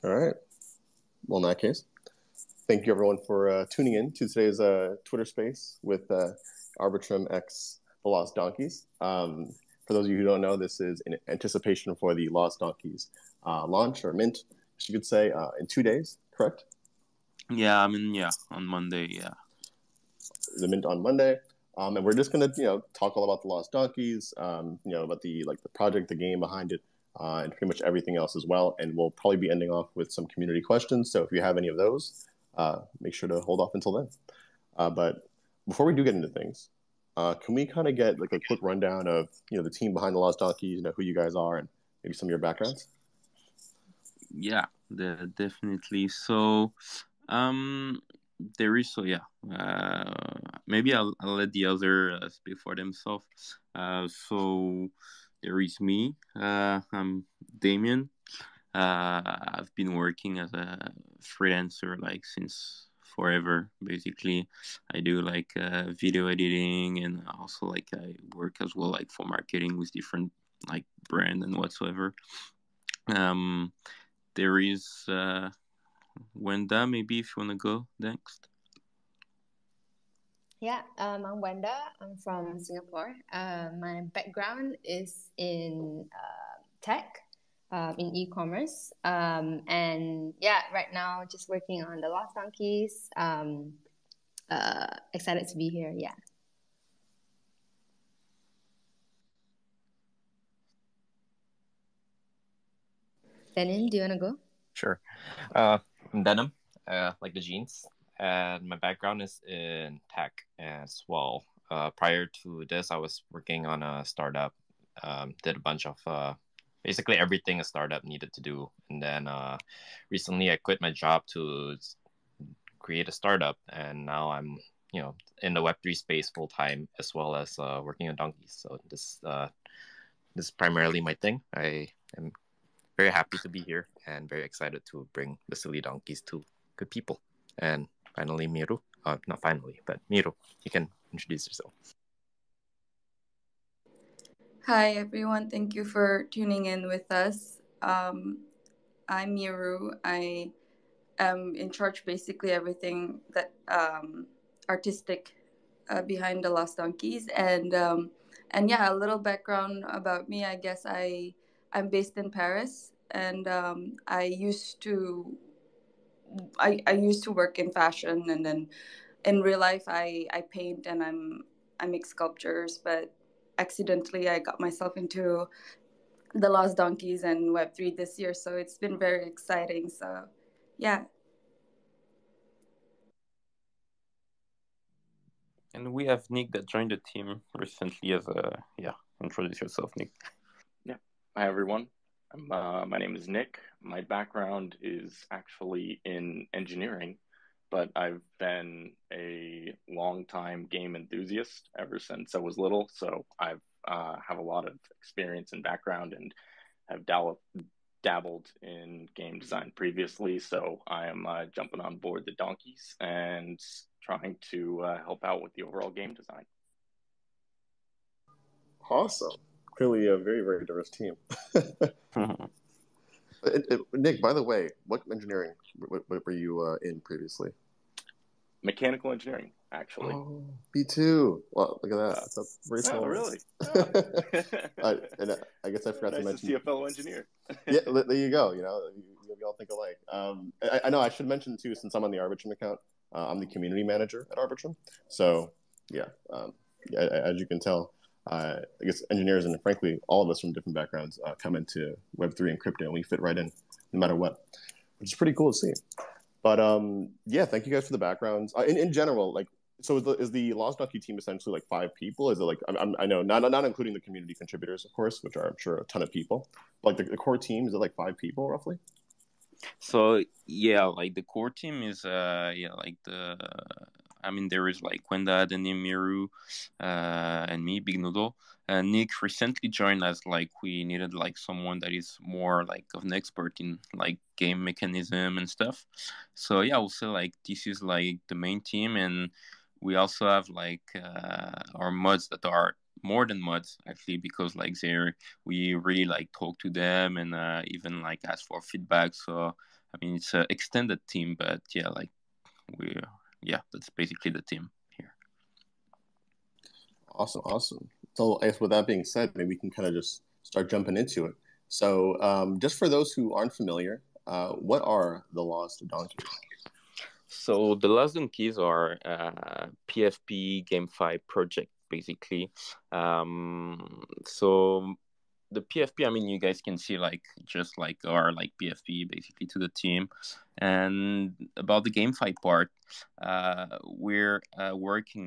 All right. Well, in that case, thank you everyone for tuning in to today's Twitter space with Arbitrum X The Lost Donkeys. For those of you who don't know, this is in anticipation for the Lost Donkeys launch or mint, as you could say, in 2 days, correct? Yeah, on Monday, yeah. The mint on Monday. And we're just gonna, talk all about the Lost Donkeys, about the project, the game behind it, and pretty much everything else as well. And we'll probably be ending off with some community questions. So if you have any of those, make sure to hold off until then. But before we do get into things, can we kind of get like a quick rundown of the team behind the Lost Donkeys, who you guys are, and maybe some of your backgrounds? Yeah, definitely. So, there is maybe I'll let the other speak for themselves. So there is me. I'm Damien. I've been working as a freelancer like since forever. Basically, I do like video editing, and also like I work as well like for marketing with different like brand and whatsoever. Um, there is Wenda. Maybe if you wanna go next. Yeah, I'm Wenda. I'm from Singapore. My background is in tech, in e-commerce, and yeah, right now just working on the Lost Donkeys. Excited to be here. Yeah. Denim, do you wanna go? Sure. I'm Denim, like the jeans, and my background is in tech as well. Prior to this, I was working on a startup. Did a bunch of basically everything a startup needed to do, and then recently I quit my job to create a startup, and now I'm in the Web3 space full time as well as working on donkeys. So this is primarily my thing. I am very happy to be here and very excited to bring the silly donkeys to good people. And finally, Miru. Not finally, but Miru, you can introduce yourself. Hi, everyone. Thank you for tuning in with us. I'm Miru. I am in charge basically everything that artistic behind the Lost Donkeys. And yeah, a little background about me. I guess I'm based in Paris, and I used to work in fashion, and then in real life I paint and I make sculptures, but accidentally I got myself into the Lost Donkeys and Web3 this year, so it's been very exciting. So yeah. And we have Nick that joined the team recently as introduce yourself, Nick. Yeah. Hi, everyone. My name is Nick. My background is actually in engineering, but I've been a long-time game enthusiast ever since I was little. So I've have a lot of experience and background and have dabbled in game design previously. So I am jumping on board the donkeys and trying to help out with the overall game design. Awesome. Clearly a very, very diverse team. Nick, by the way, what engineering were you in previously? Mechanical engineering, actually. Oh, me too. Well, look at that. That's a very small. Oh, really? And I guess I forgot to mention. Nice to see a fellow engineer. Yeah, there you go. You all think alike. I know I should mention too, since I'm on the Arbitrum account, I'm the community manager at Arbitrum. So yeah, as you can tell, I guess engineers and frankly all of us from different backgrounds come into Web3 and crypto, and we fit right in no matter what, which is pretty cool to see. But yeah, thank you guys for the backgrounds. In general, like, so is the Lost Donkey team essentially like 5 people? Is it like I know not including the community contributors, of course, which are I'm sure a ton of people. But like the core team, is it like 5 people roughly? So yeah, like the core team is there is like Wenda, Denim, Miru, and me, Big Noodle. Nick recently joined us. Like we needed like someone that is more like of an expert in like game mechanism and stuff. So yeah, I would say like this is like the main team, and we also have like our mods that are more than mods actually, because like we really like talk to them and even like ask for feedback. So I mean, it's an extended team, but yeah, like that's basically the team here. Awesome. So I guess with that being said, maybe we can kind of just start jumping into it. So just for those who aren't familiar, what are the Lost Donkeys? So the Lost Donkeys are PFP GameFi project, basically. So the PFP, I mean, you guys can see like just like our like PFP basically to the team. And about the GameFi part, we're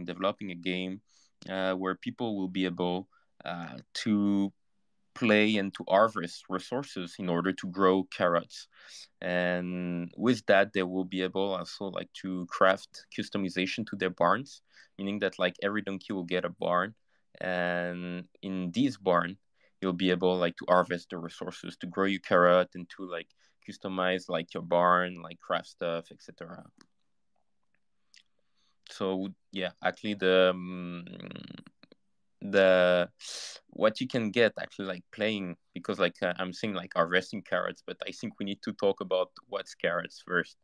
developing a game where people will be able to play and to harvest resources in order to grow carrots. And with that, they will be able also like to craft customization to their barns, meaning that like every donkey will get a barn, and in this barn you'll be able like to harvest the resources to grow your carrot and to like customize like your barn, like craft stuff, etc. So yeah, actually the what you can get actually like playing, because like I'm saying like harvesting carrots, but I think we need to talk about what's carrots first.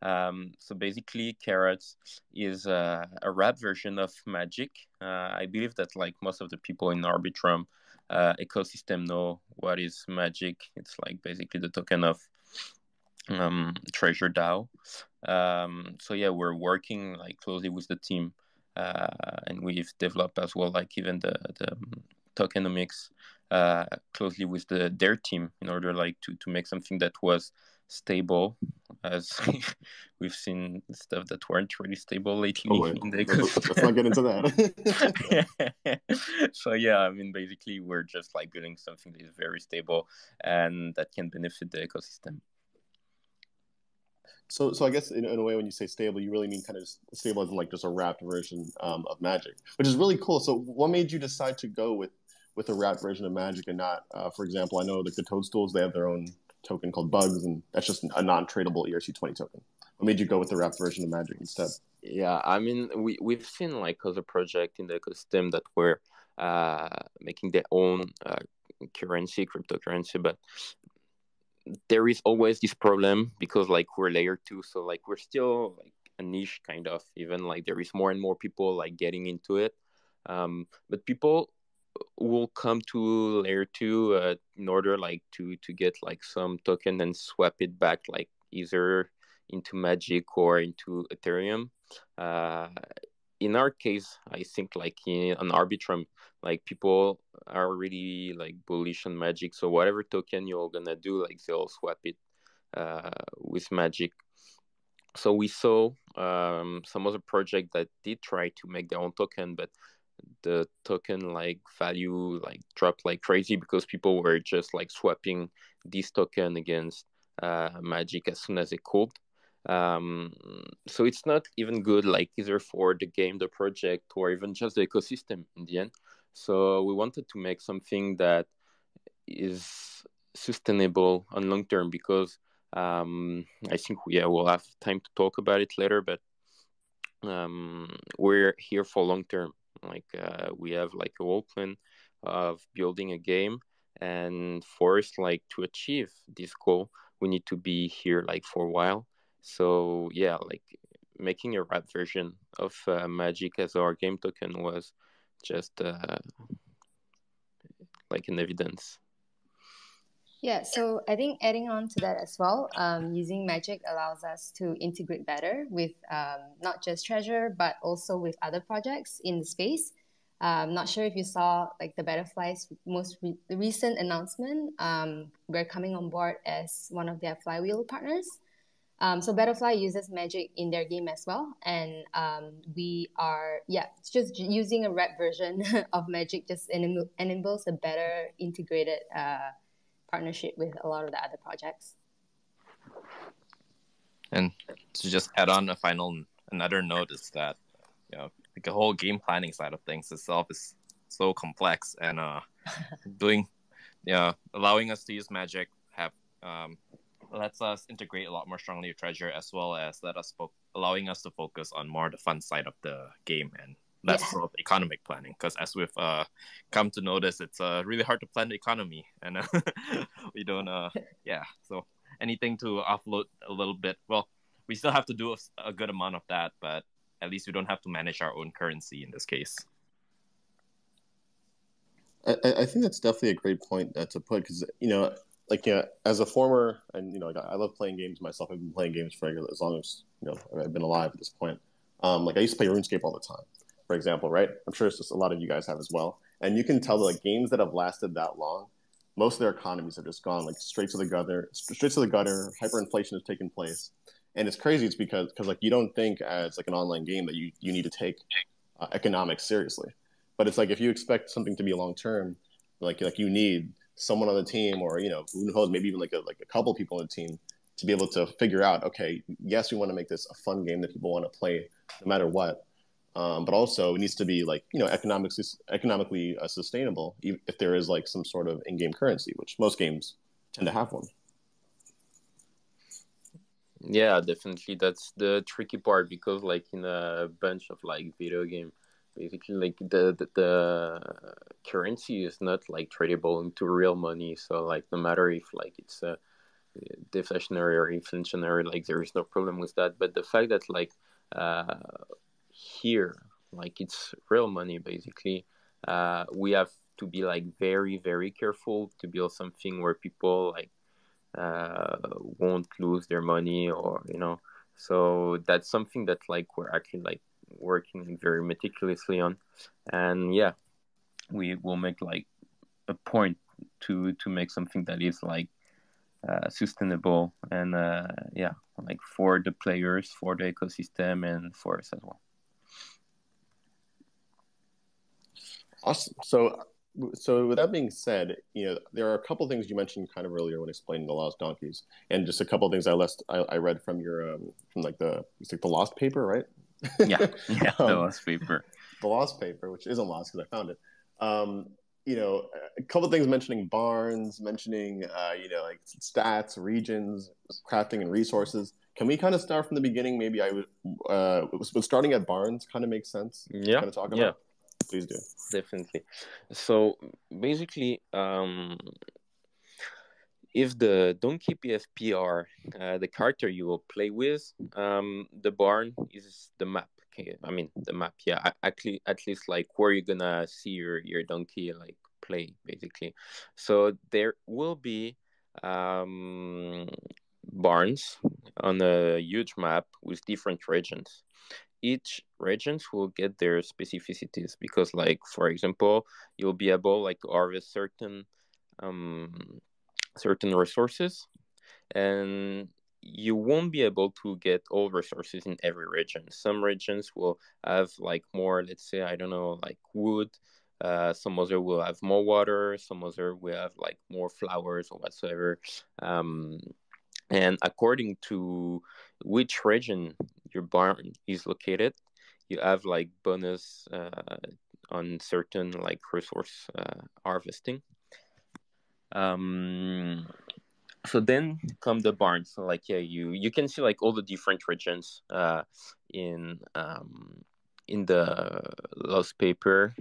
So basically carrots is a rap version of magic. I believe that like most of the people in Arbitrum ecosystem know what is magic. It's like basically the token of treasure DAO. So yeah, we're working like closely with the team, and we've developed as well like even the tokenomics closely with their team in order like to make something that was stable, as we've seen stuff that weren't really stable lately in the ecosystem. Let's not get into that. So yeah, I mean basically we're just like building something that is very stable and that can benefit the ecosystem. So I guess in a way, when you say stable, you really mean kind of stable as in like just a wrapped version of Magic, which is really cool. So what made you decide to go with a wrapped version of Magic and not, for example, I know like the Toadstools, they have their own token called Bugs, and that's just a non-tradable ERC20 token. What made you go with the wrapped version of Magic instead? Yeah, I mean, we've seen like other projects in the ecosystem that were making their own cryptocurrency, but there is always this problem because like we're layer 2, so like we're still like a niche kind of, even like there is more and more people like getting into it, but people will come to layer 2 in order like to get like some token and swap it back like either into Magic or into Ethereum. In our case, I think like on Arbitrum, like people are really like bullish on Magic. So whatever token you're gonna do, like they'll swap it with Magic. So we saw some other project that did try to make their own token, but the token like value like dropped like crazy because people were just like swapping this token against Magic as soon as they could. So it's not even good like either for the game, the project, or even just the ecosystem in the end. So we wanted to make something that is sustainable on long term, because I think we'll have time to talk about it later, but we're here for long term. Like we have like a whole plan of building a game, and for us like to achieve this goal, we need to be here like for a while. So yeah, like making a wrap version of Magic as our game token was just like an evidence. Yeah, so I think adding on to that as well, using Magic allows us to integrate better with not just Treasure, but also with other projects in the space. Not sure if you saw like the Butterfly's recent announcement. We're coming on board as one of their Flywheel partners. So Butterfly uses Magic in their game as well, and we are just using a wrap version of Magic just enables a better integrated partnership with a lot of the other projects. And to just add on another note is that like the whole game planning side of things itself is so complex, and allowing us to use Magic lets us integrate a lot more strongly with Treasure, as well as allowing us to focus on more the fun side of the game and less sort of economic planning, because as we've come to notice, it's really hard to plan the economy, and we don't so anything to offload a little bit. Well, we still have to do a good amount of that, but at least we don't have to manage our own currency in this case. I think that's definitely a great point to put, because as a former, and I love playing games myself. I've been playing games for as long as I've been alive at this point. I used to play RuneScape all the time, for example, right? I'm sure it's just a lot of you guys have as well, and you can tell that games that have lasted that long, most of their economies have just gone straight to the gutter. Hyperinflation has taken place, and it's crazy. It's because you don't think as an online game that you need to take economics seriously. But it's if you expect something to be long term, you need someone on the team, or who knows, maybe even a couple people on the team to be able to figure out, okay, yes, we want to make this a fun game that people want to play no matter what, but also it needs to be economically sustainable if there is some sort of in-game currency, which most games tend to have one. Yeah, definitely. That's the tricky part, because in a bunch of video game, basically the currency is not tradable into real money. So no matter if it's a deflationary or inflationary, there is no problem with that. But the fact that here it's real money, basically, we have to be very, very careful to build something where people won't lose their money, or so that's something that we're actually working very meticulously on. And yeah, we will make a point to make something that is sustainable, and for the players, for the ecosystem, and for us as well. Awesome. So with that being said, there are a couple things you mentioned kind of earlier when explaining the Lost Donkeys, and just a couple of things I read from your from the Lost paper, right? Yeah, the Lost paper. The Lost paper, which isn't lost because I found it. A couple of things mentioning barns, mentioning stats, regions, crafting, and resources. Can we kind of start from the beginning? Maybe would starting at barns kind of make sense? Yeah. Kind of talk about. Please do. Definitely. So basically, if the donkey PFP are the character you will play with, the barn is the map. Okay, I mean the map. Yeah, actually, at least where you're gonna see your donkey play, basically. So there will be barns on a huge map with different regions. Each regions will get their specificities, because for example, you'll be able to harvest certain resources, and you won't be able to get all resources in every region. Some regions will have more, let's say, I don't know, wood. Some other will have more water. Some other will have more flowers or whatsoever. And according to which region your barn is located, you have bonus on certain resource harvesting. So then come the barn. So you can see all the different regions in the Lost paper.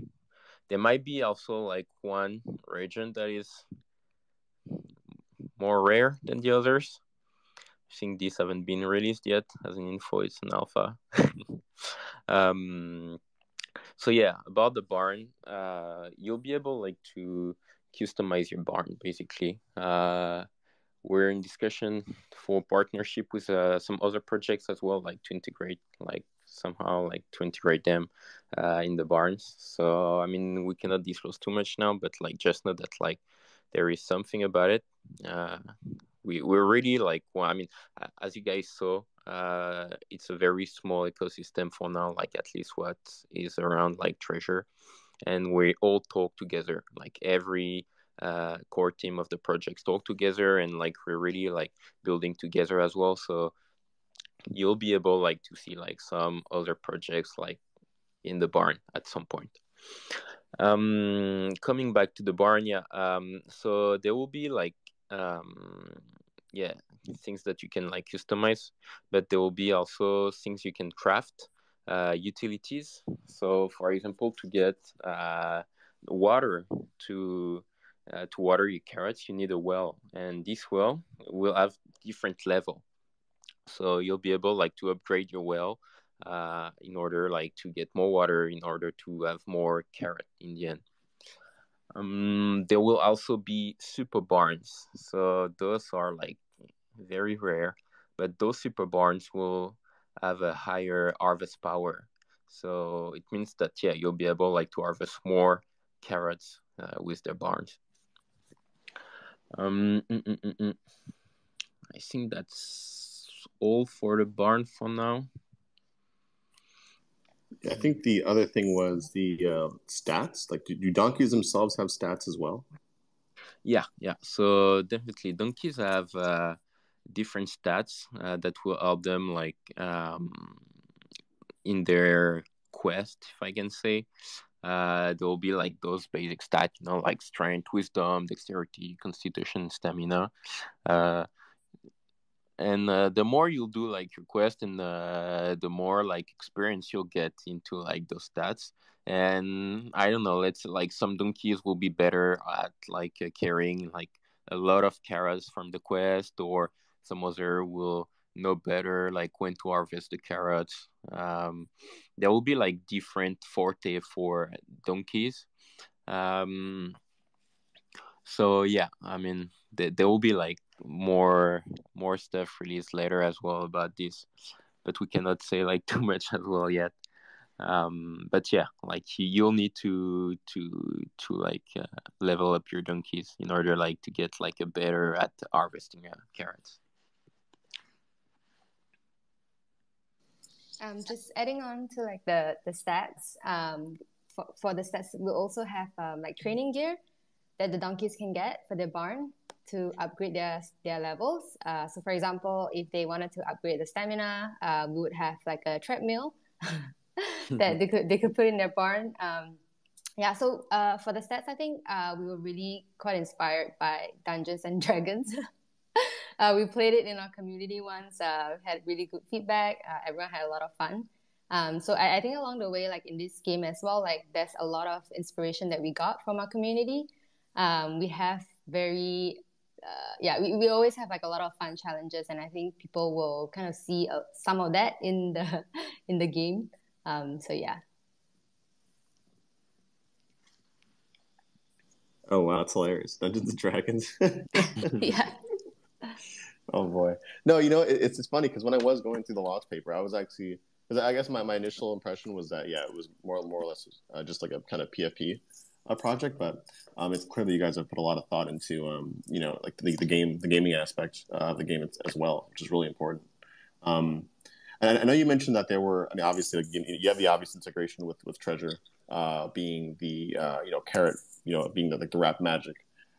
There might be also one region that is more rare than the others. I think these haven't been released yet as an info. It's an alpha. So yeah, about the barn, you'll be able to customize your barn, basically. We're in discussion for partnership with some other projects as well, to integrate somehow to integrate them in the barns. So I mean, we cannot disclose too much now, but just know that there is something about it. We're really well, I mean, as you guys saw, it's a very small ecosystem for now, at least what is around Treasure, and we all talk together, every core team of the projects talk together, and we're really building together as well. So you'll be able to see some other projects in the barn at some point. Coming back to the barn, so there will be things that you can customize, but there will be also things you can craft, utilities. So for example, to get water to to water your carrots, you need a well, and this well will have different level. So you'll be able like to upgrade your well in order like to get more water, in order to have more carrot in the end. There will also be super barns. So those are like very rare, but those super barns will have a higher harvest power. So it means that you'll be able like to harvest more carrots with their barns. I think that's all for the barn for now. I think the other thing was the stats. Like, do donkeys themselves have stats as well? Yeah. So definitely, donkeys have different stats that will help them, like in their quest, if I can say. There will be like those basic stats, like strength, wisdom, dexterity, constitution, stamina. And the more you'll do like your quest, and the more like experience you'll get into like those stats. And I don't know, let's like some donkeys will be better at like carrying like a lot of carrots from the quest, or some other will know better like when to harvest the carrots. There will be like different forte for donkeys. So yeah, I mean, there will be like more stuff released later as well about this, but we cannot say like too much as well yet. But yeah, like you'll need to like level up your donkeys in order like to get like a better at harvesting carrots. Just adding on to like the stats. For the stats, we'll also have like training gear that the donkeys can get for their barn to upgrade their levels. So for example, if they wanted to upgrade the stamina, we would have like a treadmill that they could put in their barn. So for the stats, I think we were really quite inspired by Dungeons and Dragons. We played it in our community once, had really good feedback. Everyone had a lot of fun. So I think along the way, like in this game as well, like there's a lot of inspiration that we got from our community. We have very, we always have like a lot of fun challenges, and I think people will kind of see some of that in the game. So yeah. Oh wow, it's hilarious! Dungeons and Dragons. Yeah. Oh boy, no, it's funny because when I was going through the lost paper, I was actually, because I guess my initial impression was that it was more or less just like a kind of PFP project, but it's clear that you guys have put a lot of thought into like the gaming aspect of the game as well, which is really important. And I know you mentioned that there were, I mean, obviously like, you have the obvious integration with Treasure being the carrot, being the wrap magic,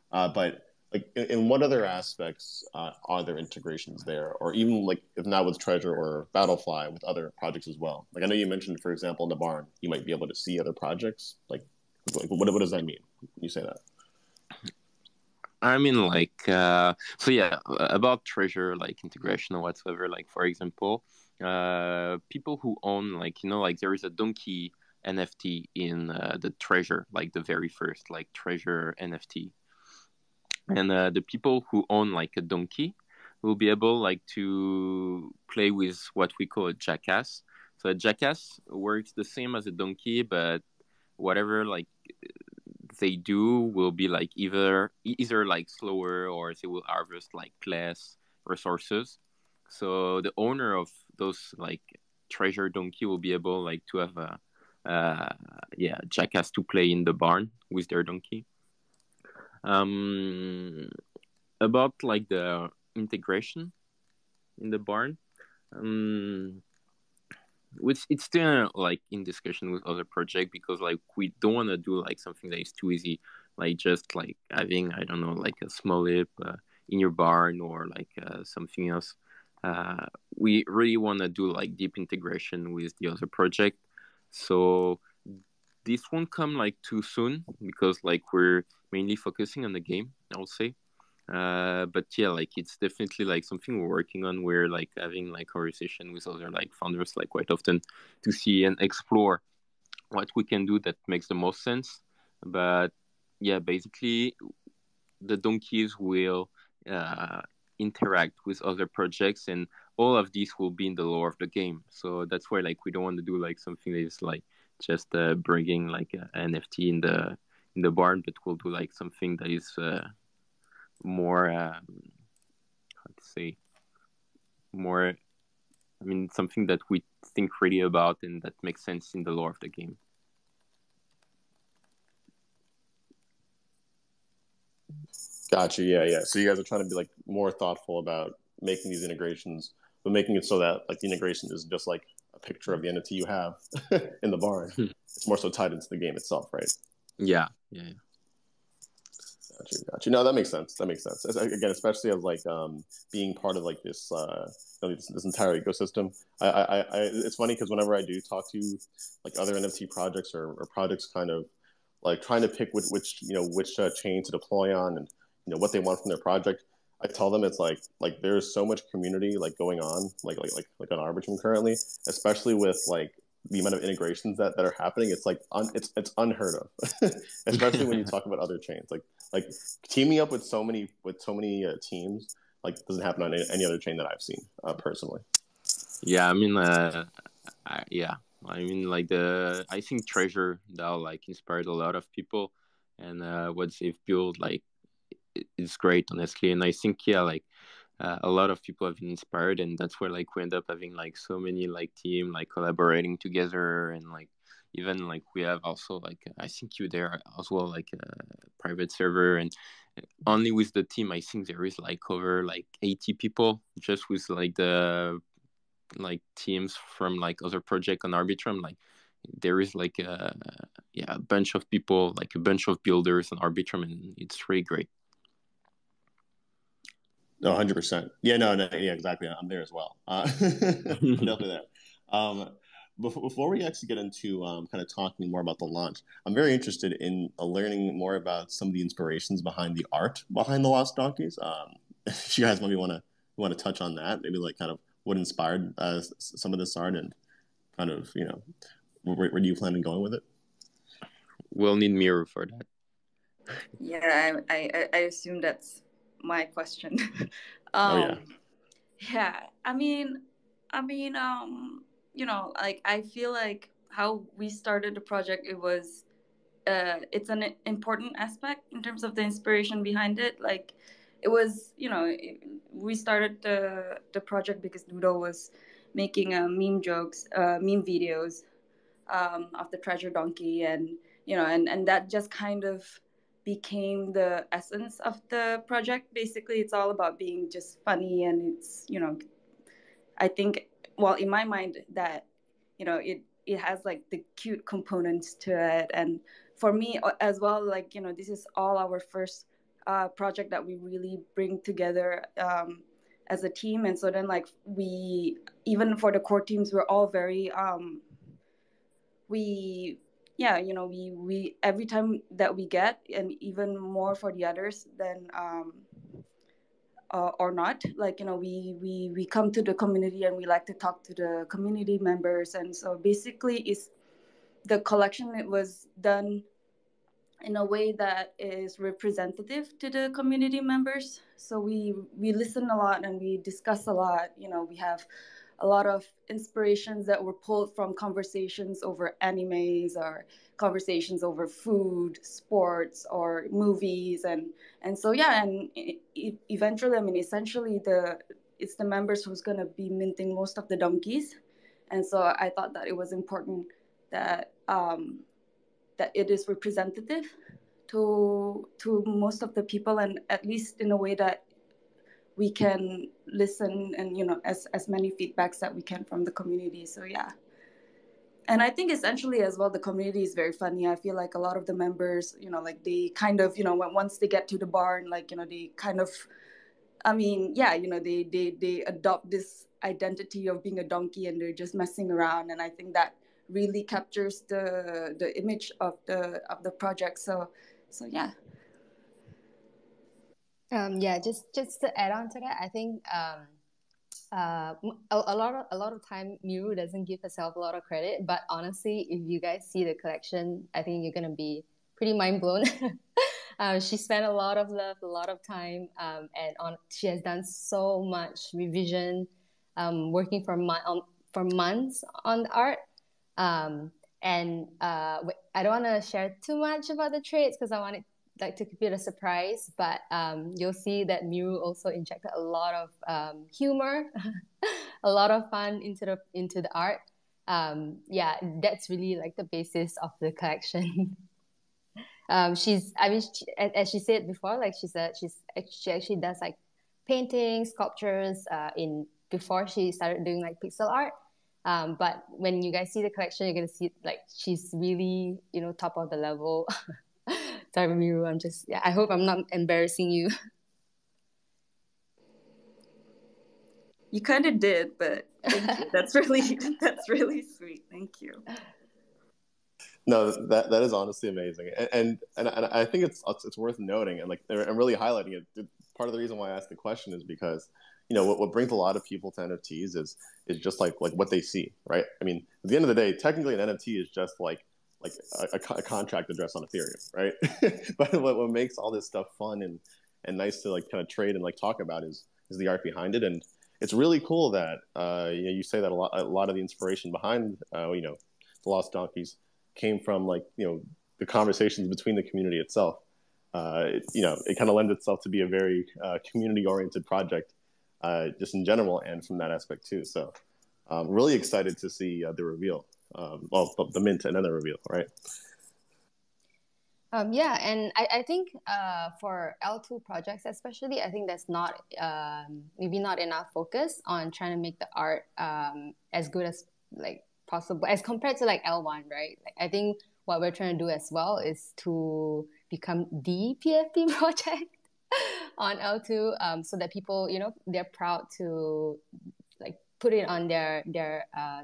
but like in what other aspects are there integrations there, or even like if not with Treasure or Battlefly, with other projects as well? Like I know you mentioned, for example, in the barn, you might be able to see other projects. Like what does that mean when you say that? I mean, like, so yeah, about Treasure, like integration or whatsoever. Like, for example, people who own, like, like there is a donkey NFT in the Treasure, like the very first, like Treasure NFT, and the people who own like a donkey will be able like to play with what we call a jackass. So a jackass works the same as a donkey, but whatever like they do will be like either like slower, or they will harvest like less resources. So the owner of those like treasure donkey will be able like to have a jackass to play in the barn with their donkey. About like the integration in the barn, which it's still like in discussion with other project, because like we don't want to do like something that is too easy, like just like having, I don't know, like a small lip in your barn, or like something else. We really want to do like deep integration with the other project, so this won't come like too soon, because like we're mainly focusing on the game, I would say. But yeah, like it's definitely like something we're working on. We're like having like conversation with other like founders like quite often to see and explore what we can do that makes the most sense. But yeah, basically the donkeys will interact with other projects, and all of these will be in the lore of the game. So that's why like we don't want to do like something that is like just bringing like an NFT in the barn, but we'll do like something that is more how to say more. I mean, something that we think really about and that makes sense in the lore of the game. Gotcha. Yeah. So you guys are trying to be like more thoughtful about making these integrations, but making it so that like the integration is just like a picture of the NFT you have in the barn. It's more so tied into the game itself, right? Yeah. Gotcha. No, that makes sense. Again, especially as like being part of like this this entire ecosystem. It's funny because whenever I do talk to like other NFT projects or projects kind of like trying to pick which chain to deploy on and what they want from their project, I tell them it's like there's so much community like going on like on Arbitrum currently, especially with like the amount of integrations that are happening. It's like it's unheard of, especially when you talk about other chains. Like teaming up with so many teams like doesn't happen on any other chain that I've seen personally. Yeah, I mean, like I think Treasure DAO like inspired a lot of people, and what they've built like it's great, honestly. And I think like a lot of people have been inspired, and that's where like we end up having like so many like team like collaborating together, and like even like we have also like I think you there as well like a private server, and only with the team I think there is like over like 80 people just with like the like teams from like other project on Arbitrum. Like there is like a bunch of people, like a bunch of builders on Arbitrum, and it's really great. No, 100%. Yeah, no, yeah, exactly. I'm there as well. Definitely there. Before we actually get into kind of talking more about the launch, I'm very interested in learning more about some of the inspirations behind the art behind the Lost Donkeys. If you guys maybe want to touch on that, maybe like kind of what inspired some of this art and kind of where do you plan on going with it? We'll need Miru for that. Yeah, I assume that's my question. Oh yeah. Yeah, I mean, like I feel like how we started the project, it's an important aspect in terms of the inspiration behind it. Like it was, we started the project because Ludo was making meme videos of the treasure donkey, and and that just kind of became the essence of the project. Basically, it's all about being just funny, and it's I think, well, in my mind, that it has like the cute components to it, and for me as well, like this is all our first project that we really bring together as a team. And so then like we, even for the core teams, we're all very we every time that we get, and even more for the others than or not, like we come to the community and we like to talk to the community members. And so basically is the collection, it was done in a way that is representative to the community members. So we listen a lot and we discuss a lot. We have a lot of inspirations that were pulled from conversations over animes or conversations over food, sports, or movies, and so yeah. And eventually, I mean, essentially, it's the members who's going to be minting most of the donkeys. And so I thought that it was important that that it is representative to most of the people, and at least in a way that we can listen and as many feedbacks that we can from the community. So yeah. And I think essentially as well, the community is very funny. I feel like a lot of the members, like they kind of, once they get to the barn, like, they kind of, I mean, yeah, they adopt this identity of being a donkey, and they're just messing around. And I think that really captures the image of the project. So yeah. Yeah, just to add on to that, I think a lot of time Miru doesn't give herself a lot of credit, but honestly, if you guys see the collection, I think you're gonna be pretty mind blown. She spent a lot of love, a lot of time, and she has done so much revision, working for months on the art. And I don't want to share too much about the traits because I want it to keep it a surprise. But you'll see that Miru also injected a lot of humor, a lot of fun into the art. Yeah, that's really like the basis of the collection. As she said before, like she actually does like painting, sculptures, before she started doing like pixel art. But when you guys see the collection, you're gonna see like she's really, top of the level. Sorry, Miru, I hope I'm not embarrassing you. You kind of did, but thank you. That's really sweet. Thank you. No, that is honestly amazing, and I think it's worth noting and I'm really highlighting it. Part of the reason why I asked the question is because what brings a lot of people to NFTs is just like what they see, right? I mean, at the end of the day, technically an NFT is just like a contract address on Ethereum, right? But what makes all this stuff fun and nice to like kind of trade and like talk about is the art behind it, and it's really cool that you say that a lot of the inspiration behind the Lost Donkeys came from the conversations between the community itself. It kind of lends itself to be a very community-oriented project, just in general, and from that aspect too. So, really excited to see the reveal. The mint and then the reveal, right? Yeah, and I think for L2 projects especially, I think that's not maybe not enough focus on trying to make the art as good as like possible as compared to like L1, right? Like I think what we're trying to do as well is to become the PFP project on L2, so that people, they're proud to like put it on their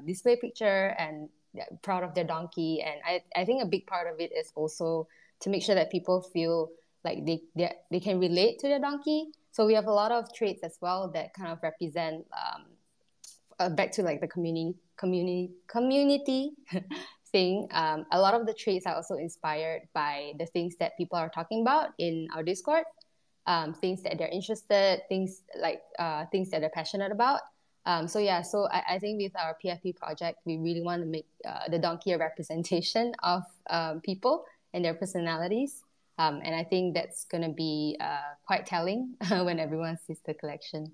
display picture and they're proud of their donkey. And I think a big part of it is also to make sure that people feel like they can relate to their donkey. So we have a lot of traits as well that kind of represent back to like the community thing. A lot of the traits are also inspired by the things that people are talking about in our Discord, things that they're interested, things that they're passionate about. So I think with our PFP project, we really want to make the donkey a representation of people and their personalities. And I think that's going to be quite telling when everyone sees the collection.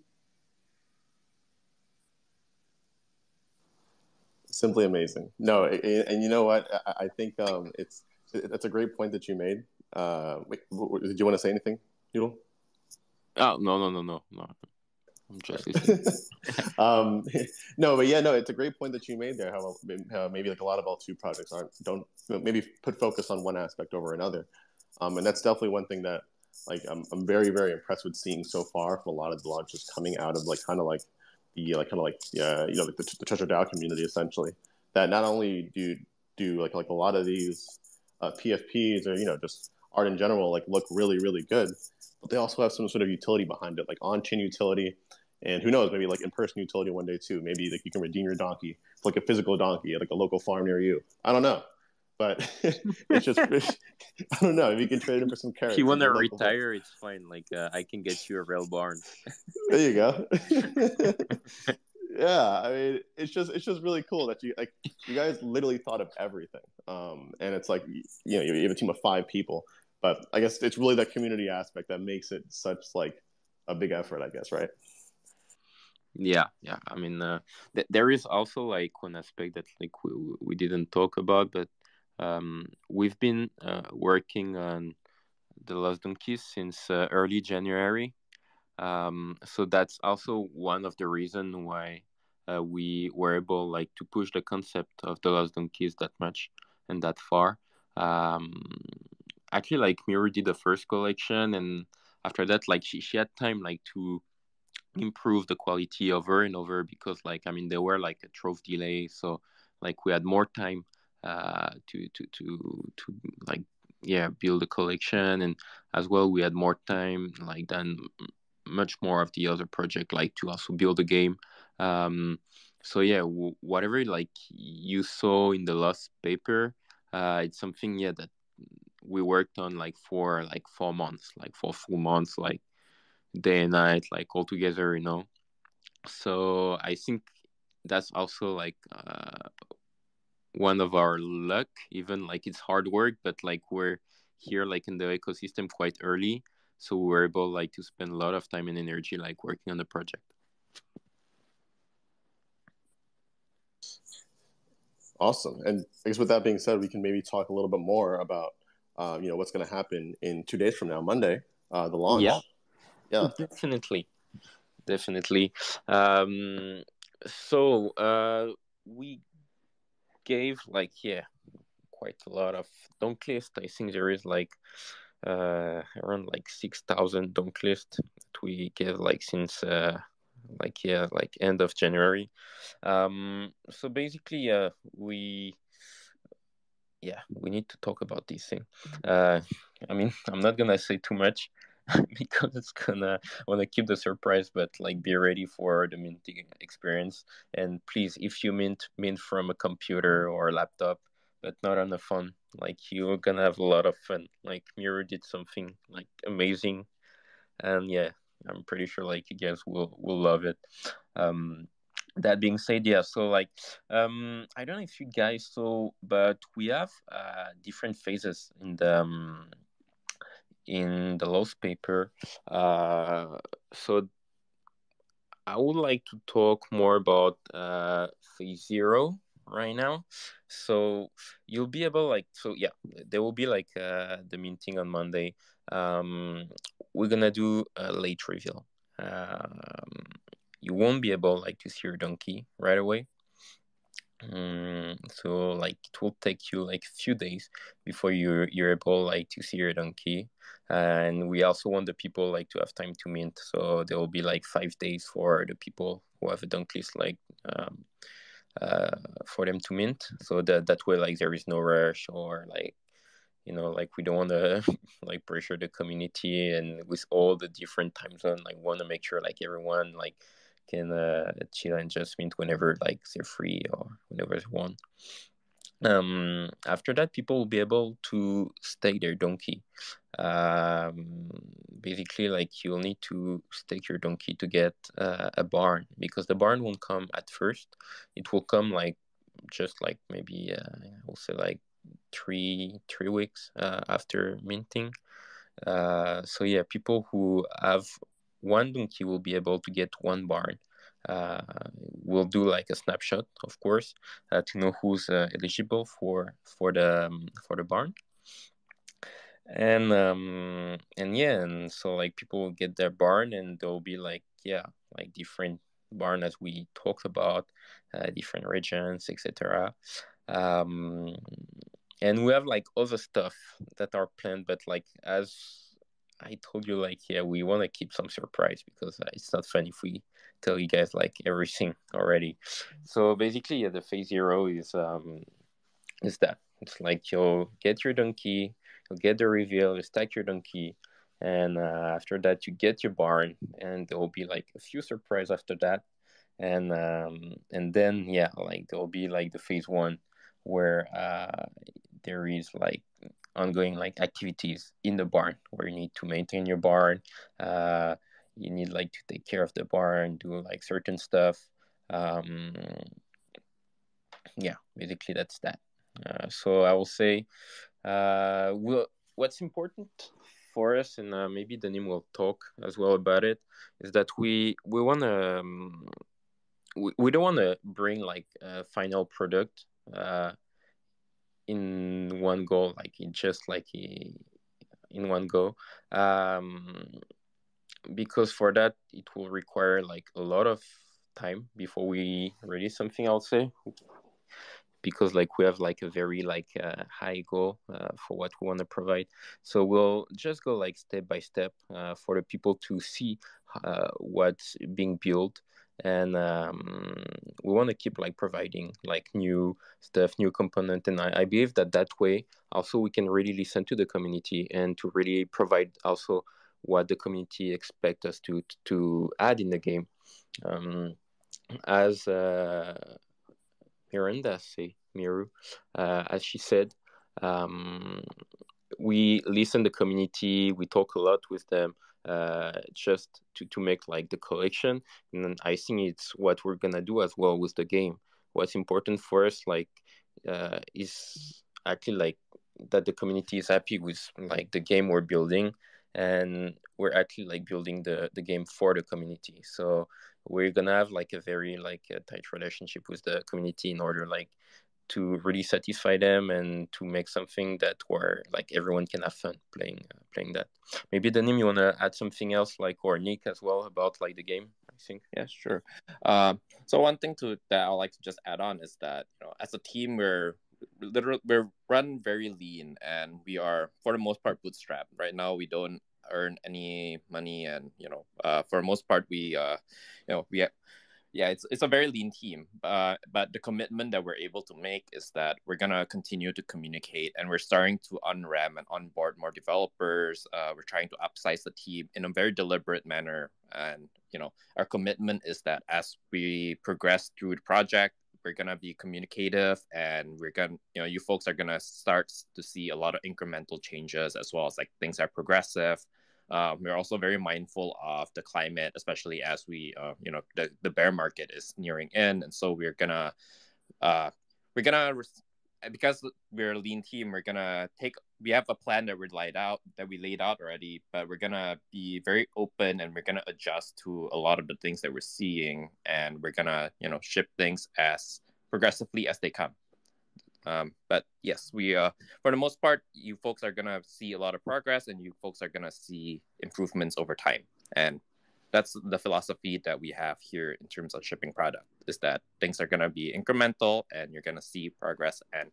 Simply amazing. No, and you know what? I think it's a great point that you made. Wait, did you want to say anything, Noodle? Oh, no. I'm just listening. No, but yeah, no, it's a great point that you made there. How maybe like a lot of L2 projects don't maybe put focus on one aspect over another, and that's definitely one thing that like I'm very very impressed with seeing so far from a lot of the launches coming out of the Treasure DAO community essentially. That not only do like a lot of these PFPs or just art in general like look really really good, but they also have some sort of utility behind it, like on-chain utility, and who knows, maybe like in-person utility one day too. Maybe like you can redeem your donkey for like a physical donkey at like a local farm near you. I don't know, but it's just I don't know. If you can trade in for some carrots. If you want to retire, it's fine. Like I can get you a real barn. There you go. Yeah, I mean, it's just really cool that you guys literally thought of everything. And it's like you have a team of 5 people, but I guess it's really that community aspect that makes it such like a big effort, I guess, right? Yeah. I mean, there is also like one aspect that like we didn't talk about, but we've been working on the Lost Donkeys since early January. So that's also one of the reasons why we were able like to push the concept of the Lost Donkeys that much and that far. Actually, like Miru did the first collection, and after that, like she had time like to improve the quality over and over because like I mean there were like a trove delay, so like we had more time to like build a collection, and as well we had more time like than much more of the other project like to also build a game. So yeah, whatever like you saw in the last paper, it's something that we worked on like for like 4 months, like 4 full months, like day and night, like all together, you know. So I think that's also like one of our luck. Even like it's hard work, but like we're here like in the ecosystem quite early, so we're able like to spend a lot of time and energy like working on the project. Awesome. And I guess with that being said, we can maybe talk a little bit more about what's going to happen in 2 days from now, Monday, the launch. Yeah, definitely. So we gave like quite a lot of dunk list. I think there is like around like 6,000 dunk list that we gave like since like end of January. So basically we need to talk about this thing. I mean, I'm not gonna say too much because I want to keep the surprise, but like be ready for the minting experience. And please, if you mint from a computer or a laptop, but not on a phone, like you're gonna have a lot of fun. Like Miro did something like amazing, and I'm pretty sure like you guys will love it. That being said, so like I don't know if you guys saw, but we have different phases in the lost paper. So I would like to talk more about phase 0 right now. So you'll be able there will be like the minting on Monday. We're gonna do a late reveal. You won't be able like to see your donkey right away. So like it will take you like a few days before you're able like to see your donkey, and we also want the people like to have time to mint. So there will be like 5 days for the people who have a dunk list like for them to mint. So that way like there is no rush, or like like we don't want to like pressure the community, and with all the different time zone, like want to make sure like everyone like can chill and just mint whenever like they're free or whenever they want. After that, people will be able to stake their donkey. Basically, like you'll need to stake your donkey to get a barn, because the barn won't come at first. It will come like just like maybe we'll say like 3 weeks after minting. So people who have one donkey will be able to get one barn. We'll do like a snapshot, of course, to know who's eligible for the barn. And so like people will get their barn, and there'll be like different barn as we talked about, different regions, etc. And we have like other stuff that are planned, but like as I told you, like we want to keep some surprise, because it's not fun if we tell you guys like everything already. So basically, the phase 0 is that it's like you'll get your donkey, you'll get the reveal, you stack your donkey, and after that you get your barn, and there will be like a few surprises after that, and then like there will be like the phase 1 where there is like ongoing like activities in the barn, where you need to maintain your barn, you need like to take care of the barn, do like certain stuff. Basically that's that. So I will say what's important for us, and maybe Denim will talk as well about it, is that we want to we don't want to bring like a final product in one go, like in one go, because for that it will require like a lot of time before we release something, I'll say, because like we have like a very like high goal for what we want to provide. So we'll just go like step by step for the people to see what's being built, and we want to keep like providing like new stuff, new component, and I believe that way also we can really listen to the community and to really provide also what the community expect us to add in the game. As Miranda say, Miru, as she said, we listen the community, we talk a lot with them, just to make like the collection. And then I think it's what we're gonna do as well with the game. What's important for us, like, is actually like that the community is happy with like the game we're building, and we're actually like building the game for the community. So we're gonna have like a very like a tight relationship with the community in order like to really satisfy them and to make something that where like everyone can have fun playing that. Maybe Denim, you want to add something else, like, or Nick as well, about like the game? I think. Yeah, sure. So one thing that I would like to just add on is that, as a team, we're run very lean, and we are for the most part bootstrapped. Right now, we don't earn any money, and for the most part, we yeah, it's a very lean team, but the commitment that we're able to make is that we're gonna continue to communicate, and we're starting to unram and onboard more developers. We're trying to upsize the team in a very deliberate manner, and our commitment is that as we progress through the project, we're gonna be communicative, and we're gonna, you folks are gonna start to see a lot of incremental changes, as well as like things are progressive. We're also very mindful of the climate, especially as we, the bear market is nearing in, and so because we're a lean team, we have a plan that we laid out already, but we're gonna be very open, and we're gonna adjust to a lot of the things that we're seeing, and we're gonna, ship things as progressively as they come. But yes, we for the most part, you folks are gonna see a lot of progress, and you folks are gonna see improvements over time. And that's the philosophy that we have here in terms of shipping product, is that things are gonna be incremental, and you're gonna see progress. And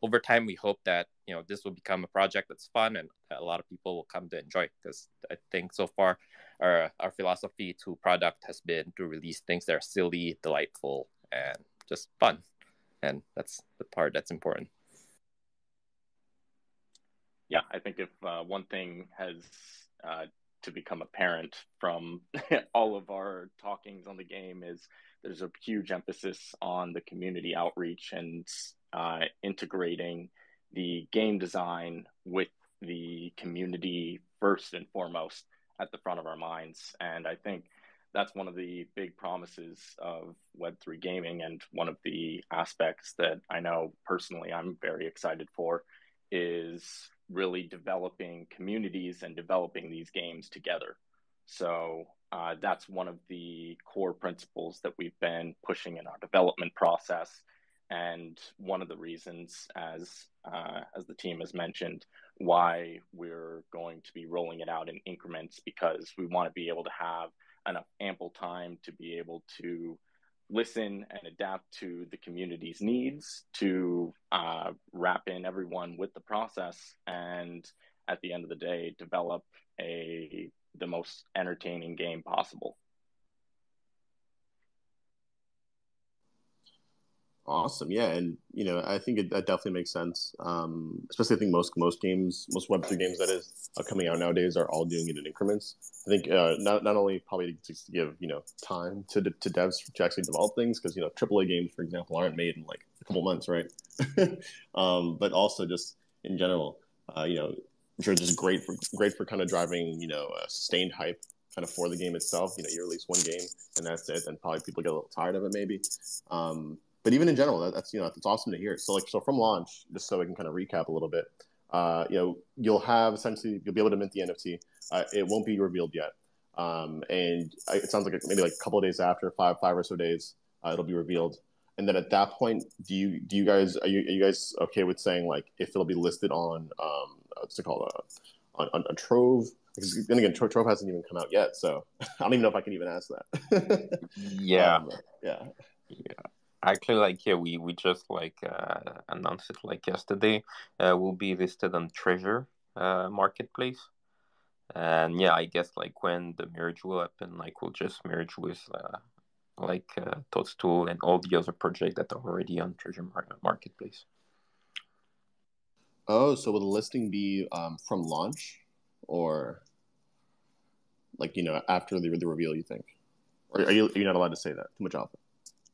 over time, we hope that this will become a project that's fun, and a lot of people will come to enjoy. Because I think so far, our philosophy to product has been to release things that are silly, delightful, and just fun. And that's the part that's important. Yeah, I think if one thing has to become apparent from all of our talkings on the game is there's a huge emphasis on the community outreach and integrating the game design with the community first and foremost at the front of our minds. And I think that's one of the big promises of Web3 gaming, and one of the aspects that I know personally I'm very excited for is really developing communities and developing these games together. So that's one of the core principles that we've been pushing in our development process, and one of the reasons, as the team has mentioned, why we're going to be rolling it out in increments, because we want to be able to have enough ample time to be able to listen and adapt to the community's needs, to wrap in everyone with the process, and at the end of the day, develop the most entertaining game possible. Awesome, yeah, and I think that definitely makes sense. Especially, I think most Web3 games that is coming out nowadays are all doing it in increments. I think not only probably to give time to devs to actually develop things, because AAA games, for example, aren't made in like a couple months, right? But also just in general, I'm sure it's just great for kind of driving sustained hype kind of for the game itself. You release one game and that's it, and probably people get a little tired of it maybe. But even in general, that's awesome to hear. So from launch, just so we can kind of recap a little bit, you'll be able to mint the NFT. It won't be revealed yet, and it sounds like maybe like a couple of days after, five or so days, it'll be revealed. And then at that point, are you guys okay with saying like if it'll be listed on what's it called on Trove? Because then again, Trove hasn't even come out yet, so I don't even know if I can even ask that. Yeah. Yeah. Actually, we just announced it like yesterday. Will be listed on Treasure marketplace, and I guess like when the merge will happen, like we'll just merge with Toadstool and all the other projects that are already on Treasure marketplace. Oh, so will the listing be from launch, or like after the reveal? You think, or are you not allowed to say that? Too much alpha.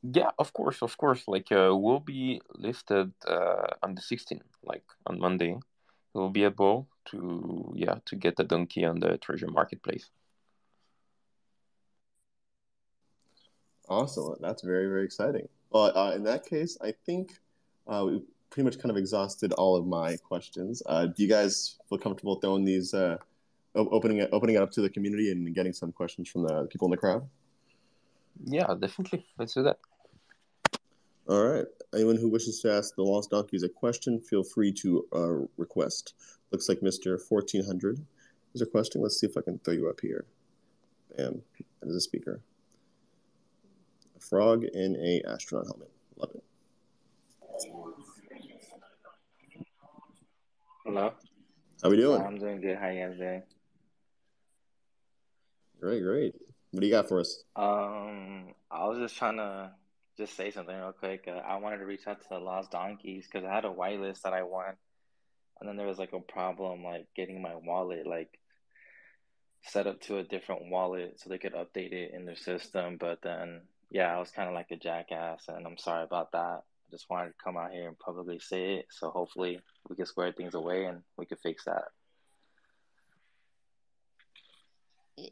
Yeah, of course. Like we'll be listed on the 16th, like on Monday, we'll be able to get a donkey on the treasure marketplace. Awesome. That's very, very exciting. Well, in that case, I think we pretty much kind of exhausted all of my questions. Do you guys feel comfortable throwing these, opening it up to the community and getting some questions from the people in the crowd? Yeah, definitely. Let's do that. All right. Anyone who wishes to ask the Lost Donkeys a question, feel free to request. Looks like Mr. 1400 is requesting. Let's see if I can throw you up here. Bam. That is a speaker. A frog in a astronaut helmet. Love it. Hello. How we doing? I'm doing good. How you guys doing? Great, great. What do you got for us? I was just trying to just say something real quick. I wanted to reach out to the Lost Donkeys because I had a whitelist that I won, and then there was like a problem like getting my wallet like set up to a different wallet so they could update it in their system. But then, yeah, I was kind of like a jackass, and I'm sorry about that. I just wanted to come out here and publicly say it, so hopefully we can square things away and we can fix that.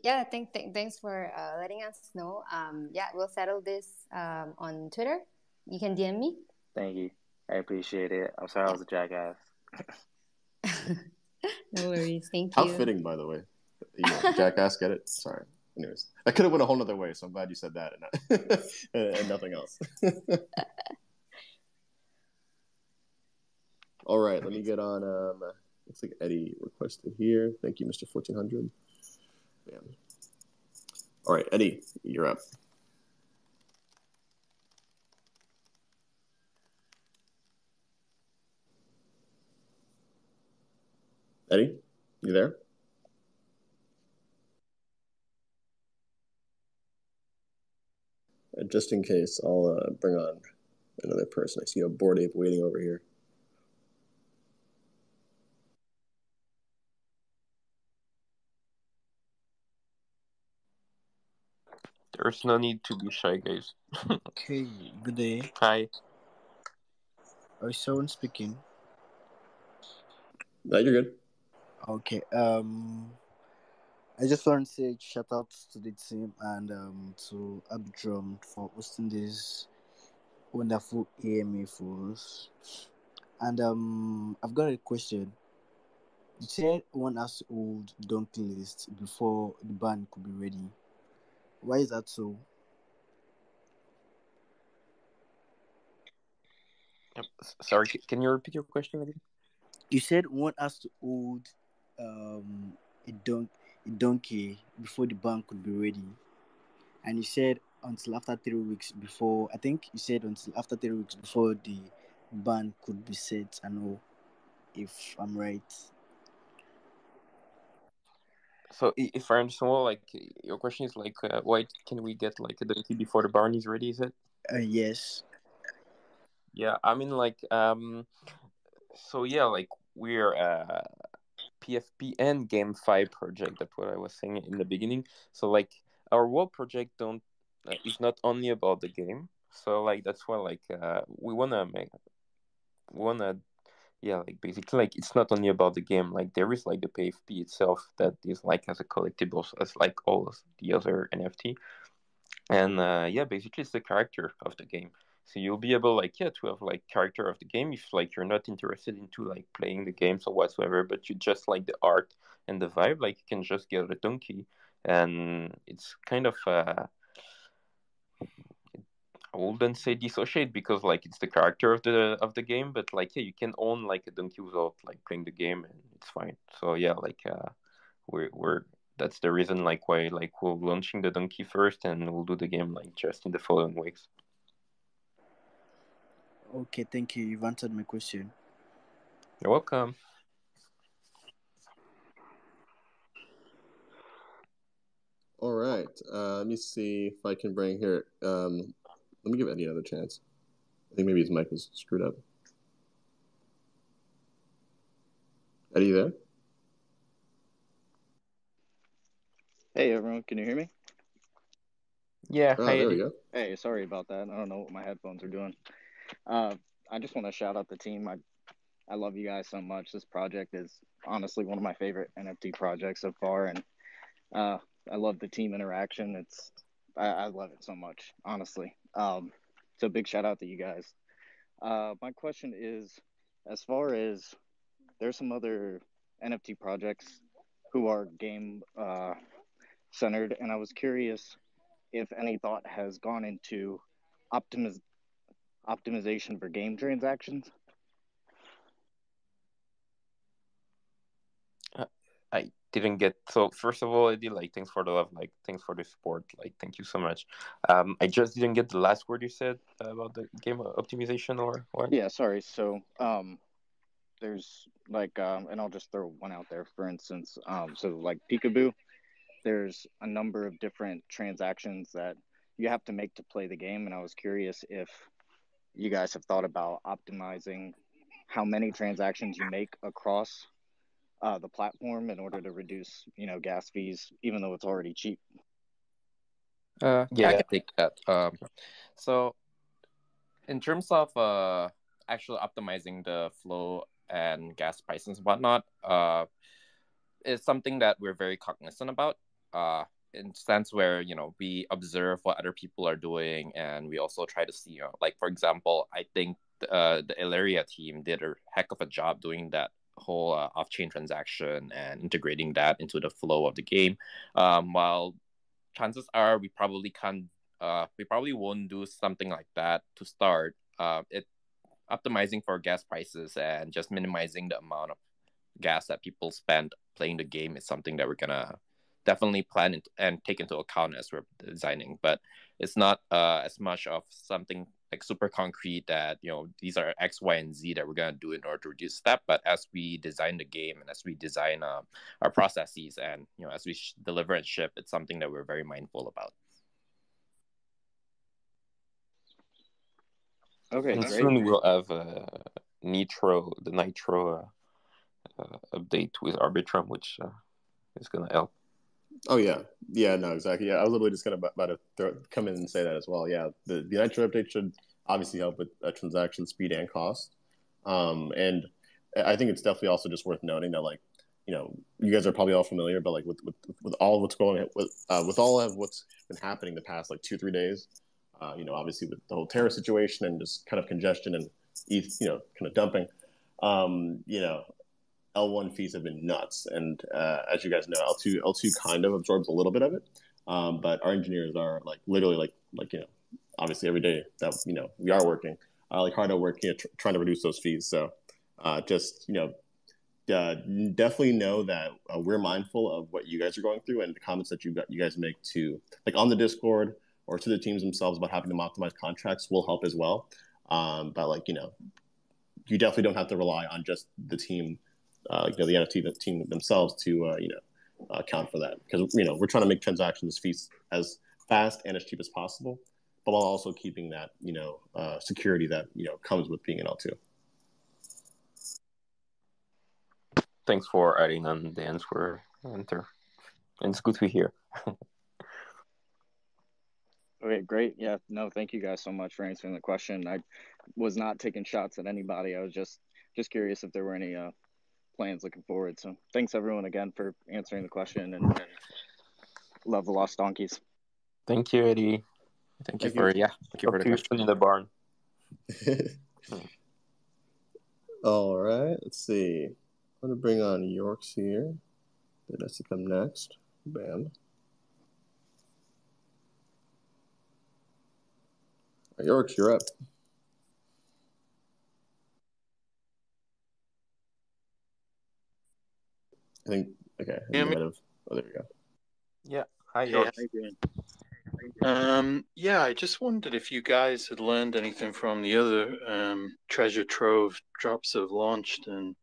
Yeah, thanks for letting us know. Yeah, we'll settle this on Twitter. You can DM me. Thank you. I appreciate it. I'm sorry I was a jackass. No worries. Thank How you. fitting, by the way. Jackass, get it? Sorry. Anyways, that could have went a whole other way, so I'm glad you said that and nothing else. All right, let me get on. Looks like Eddie requested here. Thank you, Mr. 1400. Bam. All right, Eddie, you're up. Eddie, you there? Just in case, I'll bring on another person. I see a Bored Ape waiting over here. There's no need to be shy, guys. Okay, good day. Hi. Is someone speaking? No, you're good. Okay. I just want to say shout out to the team and to Arbitrum for hosting this wonderful AMA for us. And I've got a question. You said one has to hold donkey list before the band could be ready. Why is that so? Sorry, can you repeat your question again? You said one has to hold a donkey before the band could be ready. And you said until after 3 weeks before, I think you said until after 3 weeks before the ban could be set and all, if I'm right. So if I understand well, like your question is like, why can we get like a donkey before the barn is ready? Is it? Yes. Yeah, I mean like so yeah, like we're PFP and GameFi project. That's what I was saying in the beginning. So like our world project don't is not only about the game. So like that's why like we wanna yeah, like basically like it's not only about the game. Like there is like the PFP itself that is like as a collectibles as like all of the other NFT. And yeah, basically it's the character of the game. So you'll be able like to have like character of the game if like you're not interested into like playing the games or whatsoever, but you just like the art and the vibe, like you can just get a donkey. And it's kind of I wouldn't say dissociate because like it's the character of the game, but like yeah, you can own like a donkey without like playing the game and it's fine. So yeah, like we're that's the reason like why like we're launching the donkey first and we'll do the game like just in the following weeks. Okay, thank you. You've answered my question. You're welcome. All right. Let me see if I can bring here. Let me give Eddie another chance. I think maybe his mic was screwed up. Eddie, you there? Hey everyone, can you hear me? Yeah, Oh, hi there we Eddie. go. Hey, sorry about that. I don't know what my headphones are doing. I just want to shout out the team. I I love you guys so much. This project is honestly one of my favorite NFT projects so far, and I love the team interaction. I love it so much, honestly. So big shout out to you guys. My question is, as far as there's some other NFT projects who are game centered, and I was curious if any thought has gone into optimization for game transactions. I didn't get, so first of all, Eddie, like, thanks for the love, like, thanks for the support, like, thank you so much. I just didn't get the last word you said about the game optimization or what. Yeah, sorry. So there's like and I'll just throw one out there, for instance. So like Peekaboo, there's a number of different transactions that you have to make to play the game, and I was curious if you guys have thought about optimizing how many transactions you make across the platform in order to reduce, gas fees, even though it's already cheap. Yeah, I can take that. So in terms of actually optimizing the flow and gas prices and whatnot, it's something that we're very cognizant about. In sense where we observe what other people are doing, and we also try to see, like, for example, I think the Ilaria team did a heck of a job doing that whole off-chain transaction and integrating that into the flow of the game. While chances are we probably won't do something like that to start. It optimizing for gas prices and just minimizing the amount of gas that people spend playing the game is something that we're gonna definitely plan and take into account as we're designing. But it's not as much of something like super concrete that these are X, Y, and Z that we're gonna do in order to reduce that. But as we design the game and as we design our processes and as we deliver and ship, it's something that we're very mindful about. Okay, and great. Soon we'll have the Nitro update with Arbitrum, which is gonna help. Oh yeah, no, exactly. Yeah, I was literally just about to come in and say that as well. Yeah, the Nitro update should obviously help with transaction speed and cost. And I think it's definitely also just worth noting that, like, you guys are probably all familiar, but like with all of what's going with all of what's been happening the past like 2-3 days, obviously with the whole terror situation and just kind of congestion and ETH, kind of dumping, L1 fees have been nuts, and as you guys know, L2 kind of absorbs a little bit of it, but our engineers are like literally like obviously every day that we are working like hard at work, trying to reduce those fees. So just definitely know that we're mindful of what you guys are going through, and the comments that you guys make to, like, on the Discord or to the teams themselves about having to optimize contracts will help as well. But like you definitely don't have to rely on just the team, the NFT team themselves to account for that, because we're trying to make transactions fees as fast and as cheap as possible, but while also keeping that security that comes with being an L2. Thanks for adding on the answer, Enter. And it's good to hear. Okay, great. Yeah, no, thank you guys so much for answering the question. I was not taking shots at anybody. I was just curious if there were any plans looking forward. So thanks everyone again for answering the question, and love the Lost Donkeys. Thank you, Eddie. Thank you for the question in the barn. All right, let's see. I'm going to bring on Yorks here. That has to come next. Bam. Yorks, you're up. I think, okay. You might have, oh, there you go. Yeah. Hi, Hey, Yorks. how you doing? Yeah, I just wondered if you guys had learned anything from the other treasure trove drops that have launched, and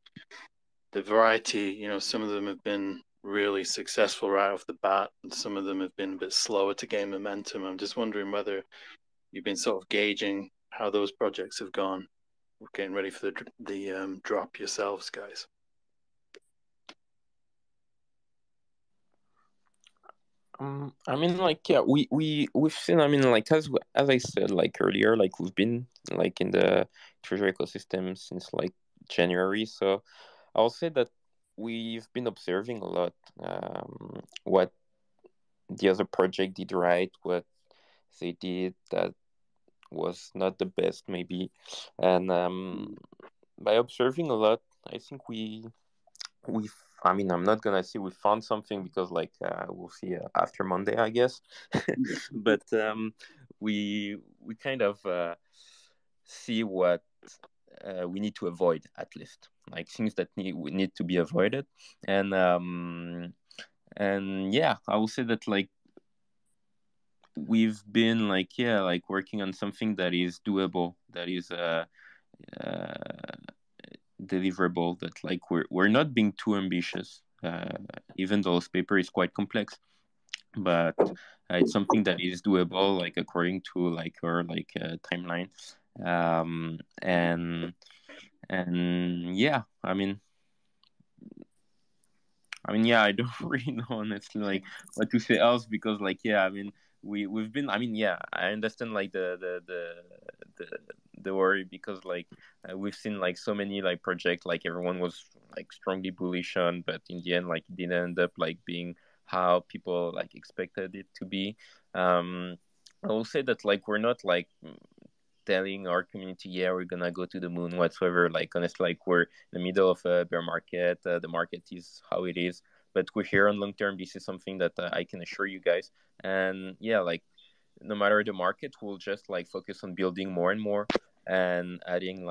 the variety. Some of them have been really successful right off the bat, and some of them have been a bit slower to gain momentum. I'm just wondering whether you've been sort of gauging how those projects have gone, getting ready for the drop yourselves, guys. I mean, like, yeah, we've seen. I mean, like, as I said, like, earlier, like, we've been like in the treasure ecosystem since like January. So I'll say that we've been observing a lot, what the other project did right, what they did that was not the best maybe, and by observing a lot, I think we I mean, I'm not gonna say we found something because we'll see after Monday, I guess. But we kind of see what we need to avoid, at least, like things that need to be avoided. And yeah, I will say that we've been working on something that is doable, that is uh deliverable, that we're not being too ambitious, even though this paper is quite complex, but it's something that is doable, according to our timeline. And yeah, yeah, I don't really know honestly what to say else, because yeah, we've been, yeah, I understand the worry, because we've seen so many projects, everyone was strongly bullish on, but in the end it didn't end up being how people expected it to be. I will say that we're not telling our community, yeah, we're gonna go to the moon whatsoever. Honestly, we're in the middle of a bear market. The market is how it is, but we're here on long term. This is something that I can assure you guys. And yeah, no matter the market, we'll just focus on building more and more, and adding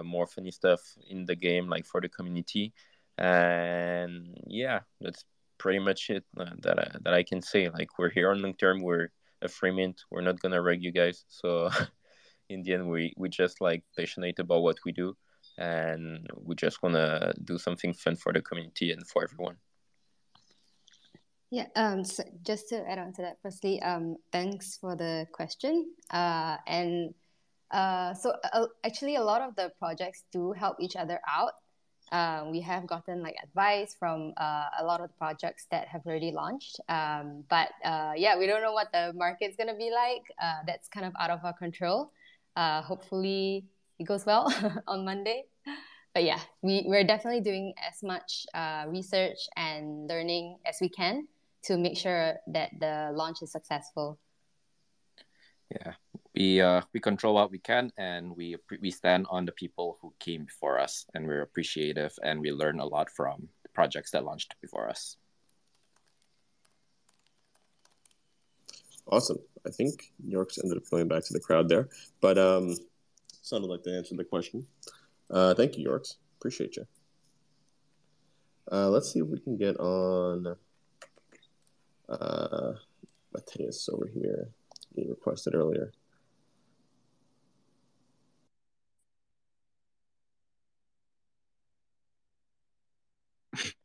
more funny stuff in the game, for the community. And yeah, that's pretty much it, that I can say. We're here on long term. We're a free mint. We're not gonna reg you guys. So in the end, we just passionate about what we do, and we just want to do something fun for the community and for everyone. Yeah, so just to add on to that, firstly, thanks for the question. Actually, a lot of the projects do help each other out. We have gotten advice from a lot of the projects that have already launched. But yeah, we don't know what the market's gonna be like. That's kind of out of our control. Hopefully it goes well on Monday. But yeah, we're definitely doing as much research and learning as we can to make sure that the launch is successful. Yeah, we control what we can, and we stand on the people who came before us, and we're appreciative, and we learn a lot from the projects that launched before us. Awesome. I think Yorks ended up going back to the crowd there, but sounded like they answered the question. Thank you, Yorks. Appreciate you. Let's see if we can get on Mateus over here. He requested earlier.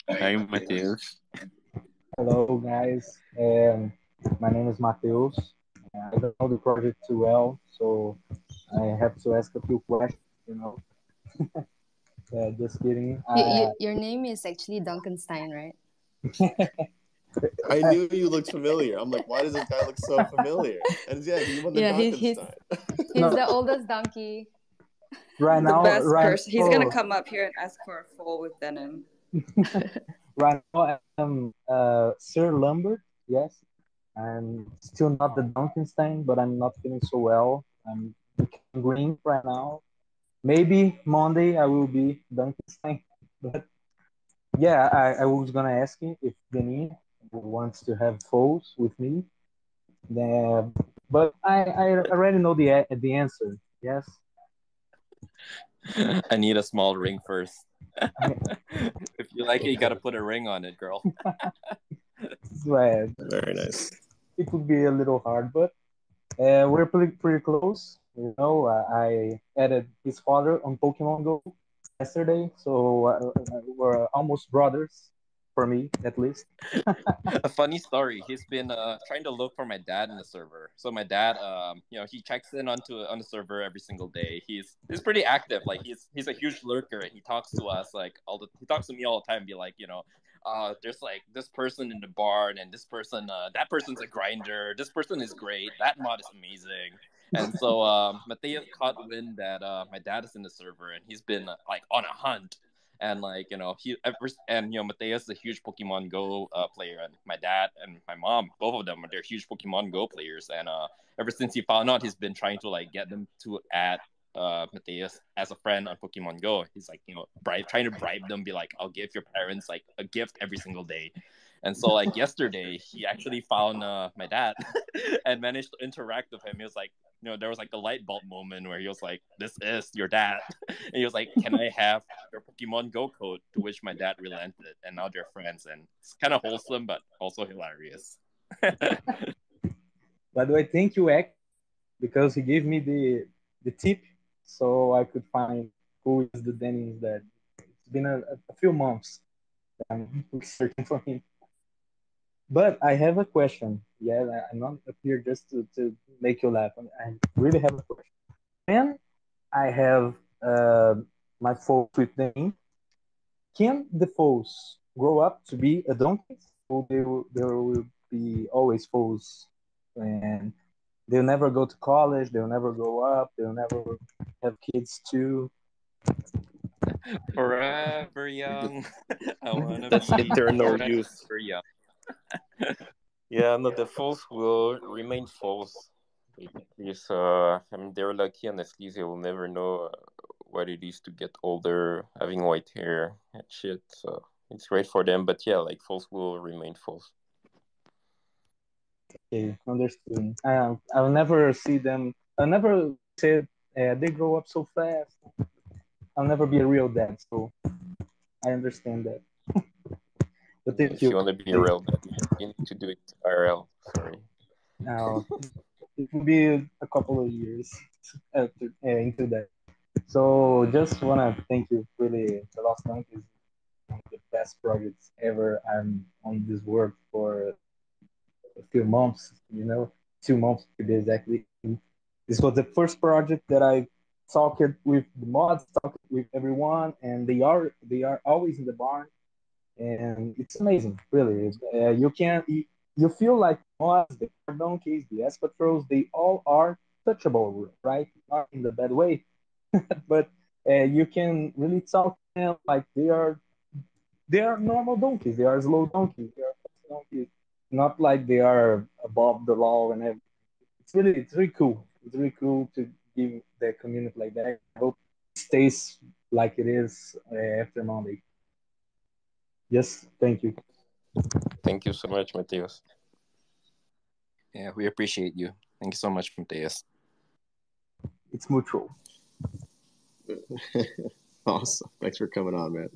Hi, Mateus. Hello, guys. My name is Mateus. I don't know the project too well, so I have to ask a few questions, just kidding. Your name is actually Duncanstein, right? I knew you looked familiar. I'm like, why does this guy look so familiar? And yeah, he won the Duncanstein. He's the oldest donkey. Right now, the best person. He's gonna come up here and ask for a fall with Denim. Right now, I'm Sir Lambert. Yes, I'm still not the Duncanstein, but I'm not feeling so well. I'm green right now. Maybe Monday I will be Duncanstein, but yeah, I was gonna ask you if Denis wants to have falls with me. But I already know the answer. Yes. I need a small ring first. If you like it, you gotta put a ring on it, girl. Right. Very nice. It would be a little hard, but we're pretty close. I added his father on Pokemon Go yesterday, so we're almost brothers, for me at least. A funny story. He's been trying to look for my dad in the server. So my dad, he checks in on the server every single day. He's pretty active. He's a huge lurker, and he talks to us he talks to me all the time. Be like, there's this person in the barn, and this person, that person's a grinder. This person is great. That mod is amazing. And so Mateus caught wind that my dad is in the server, and he's been like on a hunt. And like Mateus is a huge Pokemon Go player, and my dad and my mom, both of them, they're huge Pokemon Go players. And ever since he found out, he's been trying to like get them to add Mateus as a friend on Pokemon Go. He's like, trying to bribe them, be like, I'll give your parents like a gift every single day. And so like yesterday, he actually found my dad and managed to interact with him. He was like, there was like a light bulb moment where he was like, "This is your dad," and he was like, "Can I have your Pokemon Go code?" To which my dad relented, and now they're friends, and it's kind of wholesome but also hilarious. By the way, thank you, Ek, because he gave me the tip so I could find who is the Denny's dad. It's been a few months that I'm searching for him. But I have a question. Yeah, I'm not up here just to make you laugh. I really have a question. When I have my foals with them, can the foals grow up to be a donkey? Or they will be always foals and they'll never go to college, they'll never grow up, they'll never have kids too. Forever young. I want to That's be eternal forever youth. young. Yeah, no, the fools will remain fools. Basically, so they're lucky. Honestly, they will never know what it is to get older, having white hair and shit. So it's great for them. But yeah, like fools will remain fools. Okay, understood. I'll never see them. I'll never say they grow up so fast. I'll never be a real dad, so I understand that. But thank If you you. want to be a real dad, you need to do it IRL. Sorry. Now it will be a couple of years into that. So just wanna thank you. Really, the Lost Dunk is one of the best projects ever. I'm on this work for a few months. 2 months to be exactly. This was the first project that I talked with the mods, talked with everyone, and they are always in the barn, and it's amazing, really. You feel like mods, the donkeys, the Espatrons, they all are touchable, right? Not in the bad way, but you can really talk to them like they are normal donkeys. They are slow donkeys. They are fast donkeys. Not like they are above the law and everything. It's really cool. It's really cool to give the community like that. I hope it stays like it is after Monday. Yes, thank you. Thank you so much, Mateus. Yeah, we appreciate you. Thank you so much, Mateus. It's mutual. Awesome. Thanks for coming on, man.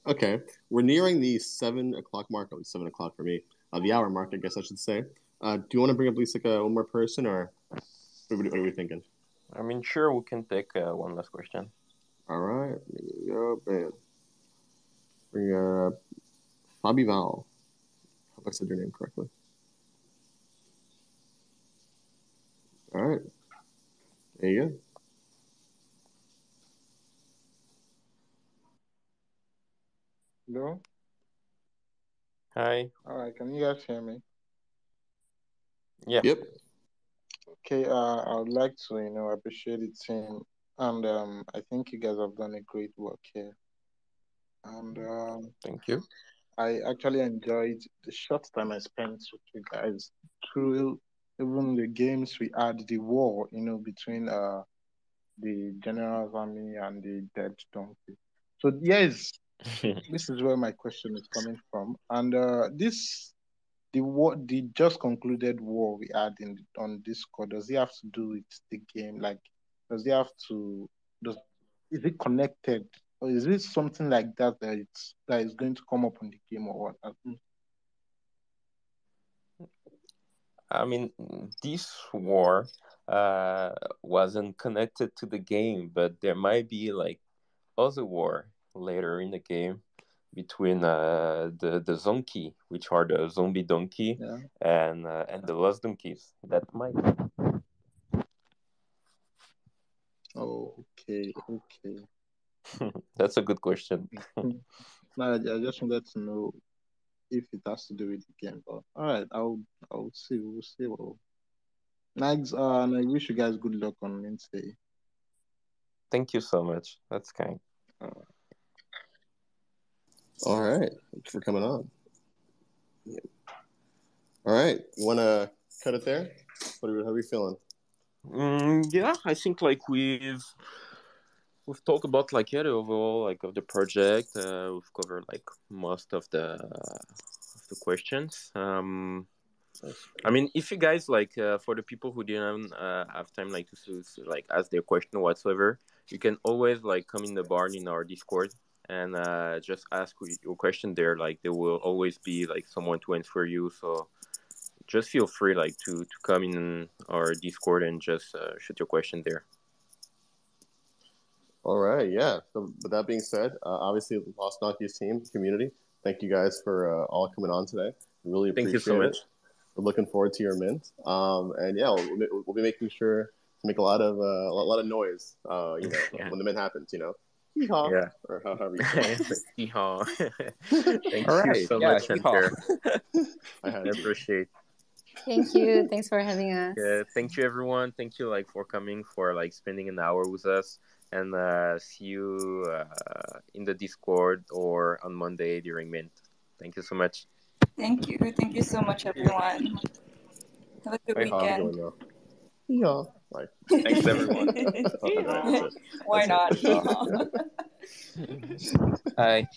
Okay, we're nearing the 7 o'clock mark, at least 7 o'clock for me. The hour mark, I guess I should say. Do you want to bring up at least like one more person, or what are we thinking? I mean, sure, we can take one last question. All right, here we go, man. Bring Fabival. Hope I said your name correctly. All right, there you go. Hello? Hi. All right, can you guys hear me? Yeah. Yep. Okay, I would like to, appreciate the team, and I think you guys have done a great work here. And Thank you. I actually enjoyed the short time I spent with you guys through even the games we had, the war, between the General's army and the Dead Donkey. So yes, this is where my question is coming from, and the just concluded war we had on Discord, does it have to do with the game? Like, does it have to is it connected, or is it something like that is going to come up on the game, or what? I mean, this war wasn't connected to the game, but there might be like other war later in the game between the Zonky, which are the zombie donkey, Yeah. and the Lost Donkeys. That might. Oh, okay. That's a good question. No, I just wanted to know if it has to do with the game, but all right, I'll see. We'll see. Nice. And I wish you guys good luck on Wednesday. Thank you so much. That's kind. All right. Thanks for coming on. Yeah. All right. You want to cut it there? How are we feeling? Yeah, I think like we've talked about like the overall like of the project. We've covered like most of the questions. I mean, if you guys like for the people who didn't have time like to like ask their question whatsoever, you can always like come in the barn in our Discord and just ask your question there. Like there will always be like someone to answer you. So just feel free like to come in our Discord and just shoot your question there. All right, yeah. So with that being said, obviously the Lost Donkeys team community, thank you guys for all coming on today. Really appreciate Thank you so much. it. We're looking forward to your mint. And yeah, we'll be making sure to make a lot of noise. You know, Yeah. when the mint happens. You know, HeeHaw, Yeah. or however you say it. HeeHaw. Thank All you right. so Yeah, much, HeeHaw. Hunter. I had I to. appreciate. Thank you. Thanks for having us. Thank you, everyone. Thank you, like, for coming, for like spending an hour with us, and see you in the Discord or on Monday during Mint. Thank you so much. Thank you. Thank you so much, everyone. Have a good Hey, how I'm weekend. doing now. HeeHaw. Like, Thanks, everyone. that's it. Why not? HeeHaw. Bye.